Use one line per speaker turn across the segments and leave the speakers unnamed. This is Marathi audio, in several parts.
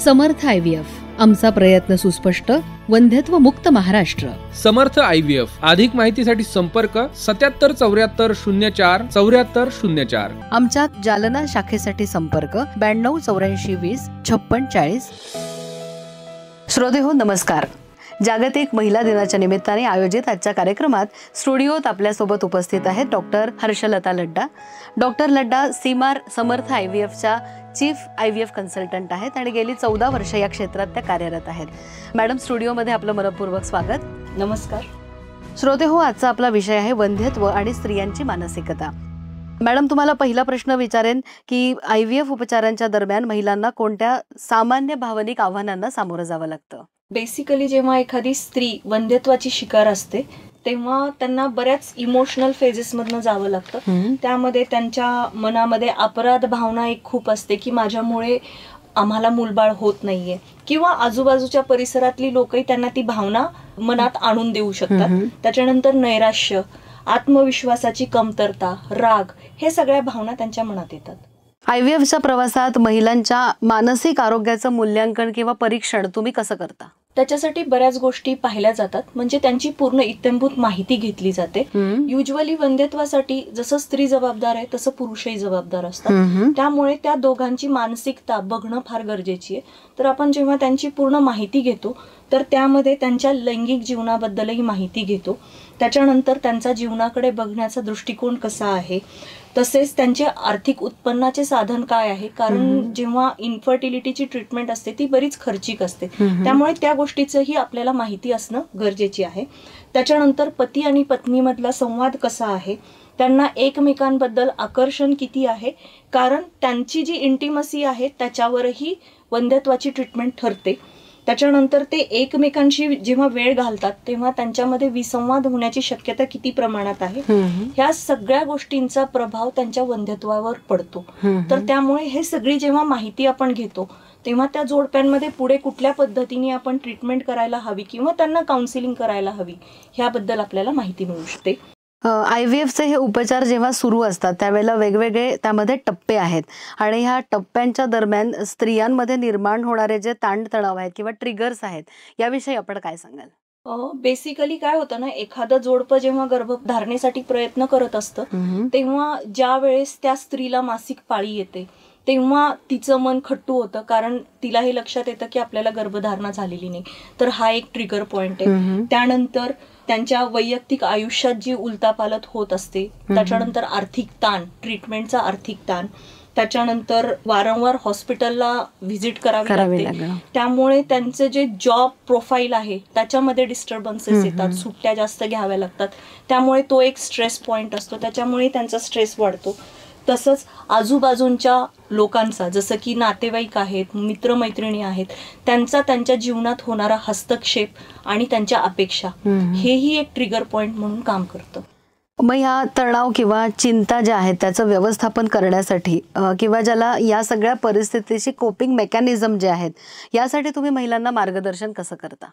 समर्थ IVF, आमचा प्रयत्न सुस्पष्ट, वंध्यत्व मुक्त महाराष्ट्र.
समर्थ IVF. अधिक माहितीसाठी संपर्क 77 74 04 74 04.
आमच्या जालना शाखेसाठी संपर्क 92 84 20 56 40. श्रोते हो, नमस्कार. जागतिक महिला दिनाच्या निमित्ताने आयोजित आजच्या कार्यक्रमात स्टुडिओत आपल्यासोबत उपस्थित आहेत डॉक्टर हर्षलता लड्डा. डॉक्टर लड्डा सीमार समर्थ IVFच्या चीफ IVF कन्सल्टंट आहेत आणि गेली 14 वर्ष या क्षेत्रात त्या कार्यरत आहेत. मॅडम, स्टुडिओमध्ये आपलं मनपूर्वक स्वागत.
नमस्कार.
श्रोते हो, आजचा आपला विषय आहे वंध्यत्व आणि स्त्रियांची मानसिकता. मॅडम, तुम्हाला पहिला प्रश्न विचारेन की IVF उपचारांच्या दरम्यान महिलांना कोणत्या सामान्य भावनिक आव्हानांना सामोरं जावं लागतं?
बेसिकली जेव्हा एखादी स्त्री वंध्यत्वाची शिकार असते तेव्हा त्यांना बऱ्याच इमोशनल फेजेसमधनं जावं लागतं. त्यामध्ये त्यांच्या मनामध्ये अपराध भावना एक खूप असते की माझ्यामुळे आम्हाला मूलबाळ होत नाहीये, किंवा आजूबाजूच्या परिसरातली लोकही त्यांना ती भावना मनात आणून देऊ शकतात. त्याच्यानंतर नैराश्य, आत्मविश्वासाची कमतरता, राग, हे सगळ्या भावना त्यांच्या मनात येतात.
IVFच्या प्रवासात महिलांच्या मानसिक आरोग्याचं मूल्यांकन किंवा परीक्षण तुम्ही कसं करता?
त्याच्यासाठी बऱ्याच गोष्टी पाहिल्या जातात, म्हणजे त्यांची पूर्ण इत्थंभूत माहिती घेतली जाते. युजली वंध्यत्वासाठी जसं स्त्री जबाबदार आहे तसं पुरुषही जबाबदार असतात. त्यामुळे त्या दोघांची मानसिकता बघणं फार गरजेची आहे. तर आपण जेव्हा त्यांची पूर्ण माहिती घेतो तर त्यामध्ये त्यांच्या लैंगिक जीवनाबद्दलही माहिती घेतो. त्याच्यानंतर त्यांचा जीवनाकडे बघण्याचा दृष्टिकोन कसा आहे, तसेच त्यांचे आर्थिक उत्पन्नाचे साधन काय आहे, कारण जेव्हा इन्फर्टिलिटीची ट्रीटमेंट असते ती बरीच खर्चिक असते. त्यामुळे त्या गोष्टीचंही आपल्याला माहिती असणं गरजेची आहे. त्याच्यानंतर पती आणि पत्नीमधला संवाद कसा आहे, त्यांना एकमेकांबद्दल आकर्षण किती आहे, कारण त्यांची जी इंटिमसी आहे त्याच्यावरही वंध्यत्वाची ट्रीटमेंट ठरते. त्याच्यानंतर ते एकमेकांशी जेव्हा वेळ घालतात तेव्हा त्यांच्यामध्ये विसंवाद होण्याची शक्यता किती प्रमाणात आहे, ह्या सगळ्या गोष्टींचा प्रभाव त्यांच्या वंध्यत्वावर पडतो. तर त्यामुळे हे सगळी जेव्हा माहिती आपण घेतो तेव्हा त्या जोडप्यांमध्ये पुढे कुठल्या पद्धतीने आपण ट्रीटमेंट करायला हवी किंवा त्यांना काउन्सिलिंग करायला हवी ह्याबद्दल आपल्याला माहिती मिळू शकते.
IVFचे हे उपचार जेव्हा सुरू असतात त्यावेळेला वेगवेगळे त्यामध्ये टप्पे आहेत आणि ह्या टप्प्यांच्या दरम्यान स्त्रियांमध्ये निर्माण होणारे जे ताणतणाव आहेत किंवा ट्रिगर्स आहेत याविषयी आपण काय सांगाल?
बेसिकली काय होतं ना, एखादं जोडपं जेव्हा गर्भधारणेसाठी प्रयत्न करत असतं तेव्हा ज्या वेळेस त्या स्त्रीला मासिक पाळी येते तेव्हा तिचं मन खट्टू होतं, कारण तिला हे लक्षात येतं की आपल्याला गर्भधारणा झालेली नाही. तर हा एक ट्रिगर पॉइंट आहे. त्यानंतर त्यांच्या वैयक्तिक आयुष्यात जी उलतापालत होत असते, त्याच्यानंतर आर्थिक ताण, ट्रीटमेंटचा आर्थिक ताण, त्याच्यानंतर वारंवार हॉस्पिटलला व्हिजिट करावी लागते. त्यामुळे त्यांचे जे जॉब प्रोफाईल आहे त्याच्यामध्ये डिस्टर्बन्सेस येतात, सुट्ट्या जास्त घ्याव्या लागतात. त्यामुळे तो एक स्ट्रेस पॉइंट असतो, त्याच्यामुळे त्यांचा स्ट्रेस वाढतो. तसंच आजूबाजूंच्या लोकांचा, जसं की नातेवाईक आहेत, मित्रमैत्रिणी आहेत, त्यांचा त्यांच्या जीवनात होणारा हस्तक्षेप आणि त्यांच्या अपेक्षा, हेही एक ट्रिगर पॉइंट म्हणून काम करतं.
मग ह्या तणाव किंवा चिंता ज्या आहेत त्याचं व्यवस्थापन करण्यासाठी किंवा ज्याला या सगळ्या परिस्थितीची कोपिंग मेकॅनिझम जे आहेत यासाठी तुम्ही महिलांना मार्गदर्शन कसं करता?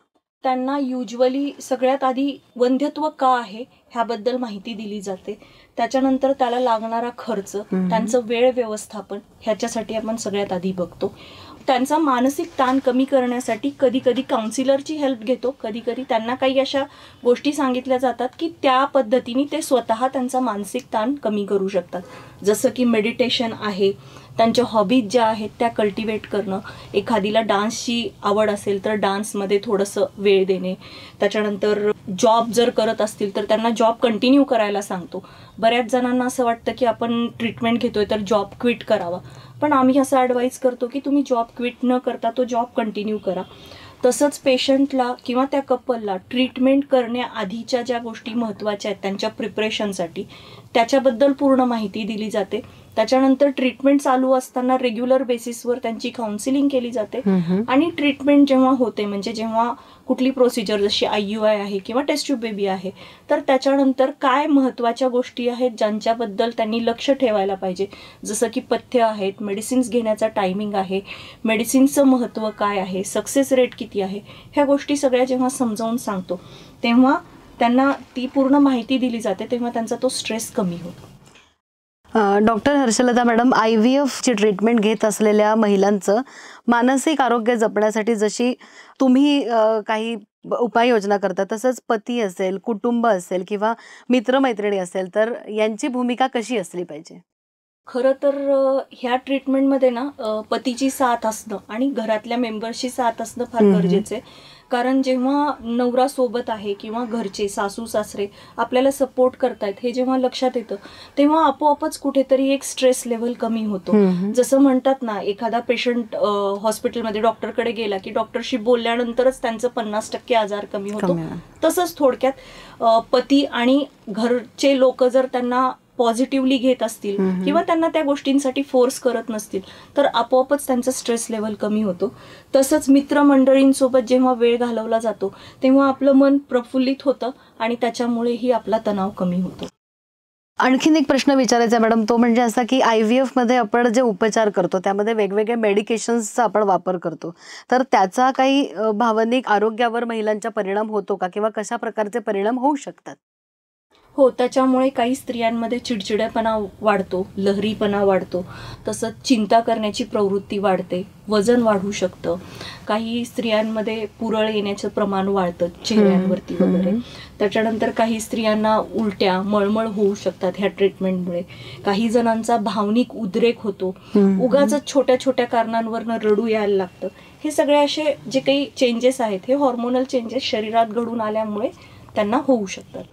त्यांना युजली सगळ्यात आधी वंध्यत्व का आहे ह्याबद्दल माहिती दिली जाते. त्याच्यानंतर त्याला लागणारा खर्च, त्यांचं वेळ व्यवस्थापन ह्याच्यासाठी आपण सगळ्यात आधी बघतो. त्यांचा मानसिक ताण कमी करण्यासाठी कधी कधी काउन्सिलरची हेल्प घेतो. कधी कधी त्यांना काही अशा गोष्टी सांगितल्या जातात की त्या पद्धतीने ते स्वतः त्यांचा मानसिक ताण कमी करू शकतात. जसं की मेडिटेशन आहे, त्यांच्या हॉबीज ज्या आहेत त्या कल्टिवेट करणं, एखादीला डान्सची आवड असेल तर डान्समध्ये थोडंसं वेळ देणे. त्याच्यानंतर जॉब जर करत असतील तर त्यांना जॉब कंटिन्यू करायला सांगतो. बऱ्याच जणांना असं वाटतं की आपण ट्रीटमेंट घेतोय तर जॉब क्विट करावा, पण आम्ही असं ॲडवाईज करतो की तुम्ही जॉब क्विट न करता तो जॉब कंटिन्यू करा. तसंच पेशंटला किंवा त्या कपलला ट्रीटमेंट करण्याआधीच्या ज्या गोष्टी महत्त्वाच्या आहेत त्यांच्या प्रिपरेशनसाठी त्याच्याबद्दल पूर्ण माहिती दिली जाते. त्याच्यानंतर ट्रीटमेंट चालू असताना रेग्युलर बेसिसवर त्यांची काउन्सिलिंग केली जाते. आणि ट्रीटमेंट जेव्हा होते, म्हणजे जेव्हा कुठली प्रोसिजर जशी IUI आहे किंवा टेस्ट ट्यूब बेबी आहे, तर त्याच्यानंतर काय महत्त्वाच्या गोष्टी आहेत ज्यांच्याबद्दल त्यांनी लक्ष ठेवायला पाहिजे, जसं की पथ्य आहेत, मेडिसिन्स घेण्याचा टायमिंग आहे, मेडिसिन्सचं महत्त्व काय आहे, सक्सेस रेट किती आहे, ह्या गोष्टी सगळ्या जेव्हा समजावून सांगतो तेव्हा त्यांना ती पूर्ण माहिती दिली जाते, तेव्हा त्यांचा तो स्ट्रेस कमी होतो.
डॉक्टर हर्षलता मॅडम, IVF ची ट्रीटमेंट घेत असलेल्या महिलांचं मानसिक आरोग्य जपण्यासाठी जशी तुम्ही काही उपाययोजना करता, तसंच पती असेल, कुटुंब असेल किंवा मित्रमैत्रिणी असेल, तर यांची भूमिका कशी असली पाहिजे?
खरं तर ह्या ट्रीटमेंटमध्ये ना पतीची साथ असणं आणि घरातल्या मेंबर्सची साथ असणं फार गरजेचं आहे. कारण जेव्हा नवरा सोबत आहे किंवा घरचे सासू सासरे आपल्याला सपोर्ट करतायत हे जेव्हा लक्षात येतं, तेव्हा आपोआपच कुठेतरी एक स्ट्रेस लेव्हल कमी होतो. जसं म्हणतात ना, एखादा पेशंट हॉस्पिटलमध्ये डॉक्टरकडे गेला की डॉक्टरशी बोलल्यानंतरच त्यांचं 50% आजार कमी होतो. तसंच थोडक्यात पती आणि घरचे लोक जर त्यांना पॉझिटिव्हली घेत असतील किंवा त्यांना त्या गोष्टींसाठी फोर्स करत नसतील, तर आपोआपच त्यांचा स्ट्रेस लेव्हल कमी होतो. तसंच मित्रमंडळींसोबत जेव्हा वेळ घालवला जातो तेव्हा आपलं मन प्रफुल्लित होतं आणि त्याच्यामुळेही आपला तणाव कमी होतो.
आणखीन एक प्रश्न विचारायचा आहे मॅडम, तो म्हणजे असा की IVF मध्ये आपण जे उपचार करतो त्यामध्ये वेगवेगळे मेडिकेशन्सचा आपण वापर करतो, तर त्याचा काही भावनिक आरोग्यावर महिलांचा परिणाम होतो का किंवा कशा प्रकारचे परिणाम होऊ शकतात?
हो, त्याच्यामुळे काही स्त्रियांमध्ये चिडचिडेपणा वाढतो, लहरीपणा वाढतो, तसंच चिंता करण्याची प्रवृत्ती वाढते, वजन वाढू शकतं, काही स्त्रियांमध्ये पुरळ येण्याचं प्रमाण वाढतं चेहऱ्यांवरती वगैरे. त्याच्यानंतर काही स्त्रियांना उलट्या, मळमळ होऊ शकतात ह्या ट्रीटमेंटमुळे. काही जणांचा भावनिक उद्रेक होतो, उगाच छोट्या छोट्या कारणांवरनं रडू यायला लागतं. हे सगळे असे जे काही चेंजेस आहेत, हे हॉर्मोनल चेंजेस शरीरात घडून आल्यामुळे त्यांना होऊ शकतात.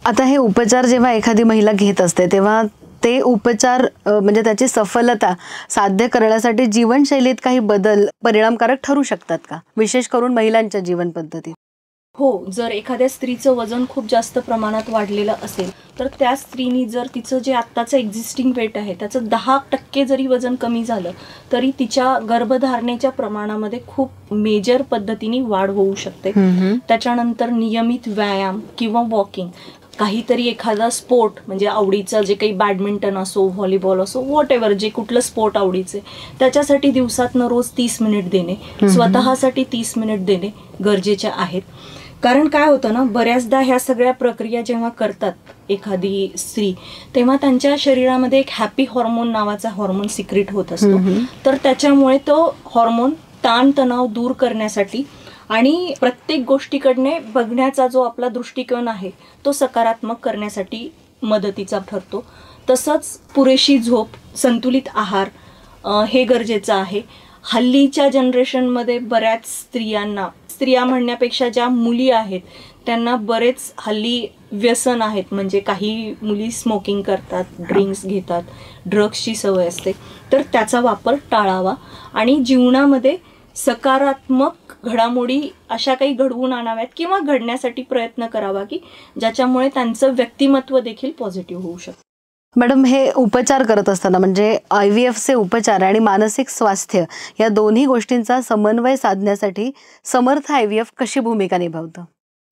आता हे उपचार जेव्हा एखादी महिला घेत असते तेव्हा ते उपचार म्हणजे त्याची सफलता साध्य करण्यासाठी जीवनशैलीत काही बदल परिणामकारक ठरू शकतात का, विशेष करून महिलांच्या जीवन पद्धतीत?
हो, जर एखाद्या स्त्रीचं वजन खूप जास्त प्रमाणात वाढलेलं असेल तर त्या स्त्रीनी जर तिचं जे आत्ताचं एक्झिस्टिंग वेट आहे त्याचं 10% जरी वजन कमी झालं तरी तिच्या गर्भधारणेच्या प्रमाणामध्ये खूप मेजर पद्धतीने वाढ होऊ शकते. त्याच्यानंतर नियमित व्यायाम किंवा वॉकिंग, काहीतरी एखादा स्पोर्ट म्हणजे आवडीचं जे काही बॅडमिंटन असो, व्हॉलीबॉल असो, व्हॉट एव्हर जे कुठलं स्पोर्ट आवडीचे, त्याच्यासाठी दिवसातनं रोज 30 मिनिट देणे, स्वतःसाठी 30 मिनिट देणे गरजेचे आहेत. कारण काय होतं ना, बऱ्याचदा ह्या सगळ्या प्रक्रिया जेव्हा करतात एखादी स्त्री तेव्हा त्यांच्या शरीरामध्ये एक हॅपी हॉर्मोन नावाचा हॉर्मोन सिक्रेट होत असतो. तर त्याच्यामुळे तो हॉर्मोन ताणतणाव दूर करण्यासाठी आणि प्रत्येक गोष्टीकडने बघण्याचा जो आपला दृष्टिकोन आहे तो सकारात्मक करण्यासाठी मदतीचा ठरतो. तसंच पुरेशी झोप, संतुलित आहार हे गरजेचं आहे. हल्लीच्या जनरेशनमध्ये बऱ्याच स्त्रिया म्हणण्यापेक्षा ज्या मुली आहेत त्यांना बरेच हल्ली व्यसन आहेत. म्हणजे काही मुली स्मोकिंग करतात, ड्रिंक्स घेतात, ड्रग्सची सवय असते. तर त्याचा वापर टाळावा आणि जीवनामध्ये सकारात्मक घडामोडी अशा काही घडवून आणाव्यात किंवा घडण्यासाठी प्रयत्न करावा की ज्याच्यामुळे त्यांचं व्यक्तिमत्व देखील पॉझिटिव्ह होऊ शकतं.
मॅडम, हे उपचार करत असताना म्हणजे IVFचे उपचार आणि मानसिक स्वास्थ्य या दोन्ही गोष्टींचा समन्वय साधण्यासाठी समर्थ IVF कशी भूमिका निभावतं?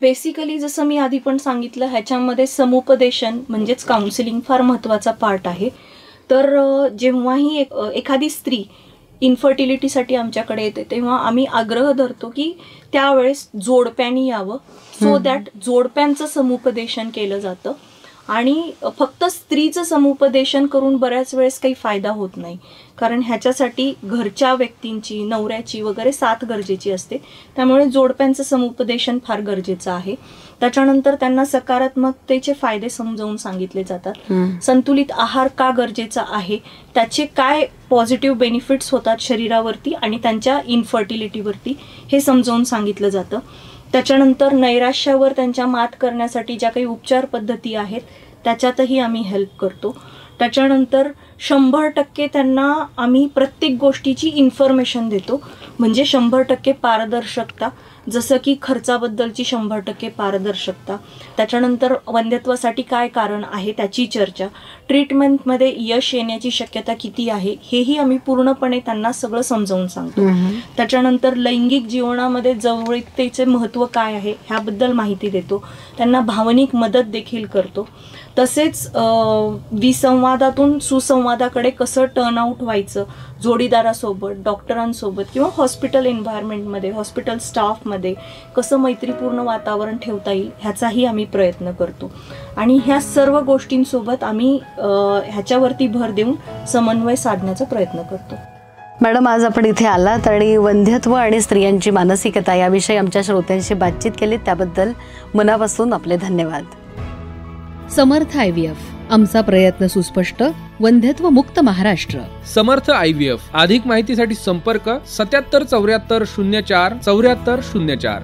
बेसिकली जसं मी आधी पण सांगितलं, ह्याच्यामध्ये समुपदेशन म्हणजेच काउन्सिलिंग फार महत्त्वाचा पार्ट आहे. तर जेव्हाही एखादी स्त्री इन्फर्टिलिटीसाठी आमच्याकडे येते तेव्हा आम्ही आग्रह धरतो की त्यावेळेस जोडप्यानी यावं, सो दॅट जोडप्यांचं समुपदेशन केलं जातं. आणि फक्त स्त्रीचं समुपदेशन करून बऱ्याच वेळेस काही फायदा होत नाही, कारण ह्याच्यासाठी घरच्या व्यक्तींची, नवऱ्याची वगैरे साथ गरजेची असते. त्यामुळे जोडप्यांचं समुपदेशन फार गरजेचं आहे. त्याच्यानंतर त्यांना सकारात्मकतेचे फायदे समजावून सांगितले जातात. संतुलित आहार का गरजेचा आहे, त्याचे काय पॉझिटिव्ह बेनिफिट्स होतात शरीरावरती आणि त्यांच्या इन्फर्टिलिटीवरती हे समजावून सांगितलं जातं. त्याच्यानंतर नैराश्यावर त्यांच्या मात करण्यासाठी ज्या काही उपचार पद्धती आहेत त्याच्यातही आम्ही हेल्प करतो. त्याच्यानंतर 100% त्यांना आम्ही प्रत्येक गोष्टीची इन्फॉर्मेशन देतो. म्हणजे 100% पारदर्शकता, जसं की खर्चाबद्दलची 100% पारदर्शकता. त्याच्यानंतर वंध्यत्वासाठी काय कारण आहे त्याची चर्चा, ट्रीटमेंटमध्ये यश येण्याची शक्यता किती आहे हेही आम्ही पूर्णपणे त्यांना सगळं समजावून सांगतो. त्याच्यानंतर लैंगिक जीवनामध्ये जवळीकतेचे महत्त्व काय आहे ह्याबद्दल माहिती देतो. त्यांना भावनिक मदत देखील करतो. तसेच विसंवादातून सुसंवादाकडे कसं टर्न आउट व्हायचं, जोडीदारासोबत, डॉक्टरांसोबत किंवा हॉस्पिटल एन्व्हायरमेंटमध्ये, हॉस्पिटल स्टाफमध्ये कसं मैत्रीपूर्ण वातावरण ठेवता येईल ह्याचाही आम्ही प्रयत्न करतो. आणि ह्या सर्व गोष्टींसोबत आम्ही ह्याच्यावरती भर देऊन समन्वय साधण्याचा प्रयत्न करतो.
मॅडम, आज आपण इथे आलात आणि वंध्यत्व आणि स्त्रियांची मानसिकता याविषयी आमच्या श्रोत्यांशी बातचीत केली, त्याबद्दल मनापासून आपले धन्यवाद. समर्थ IVF, आमचा प्रयत्न सुस्पष्ट, वंध्यत्व मुक्त महाराष्ट्र.
समर्थ IVF. अधिक माहितीसाठी संपर्क 77 74 04 74 04.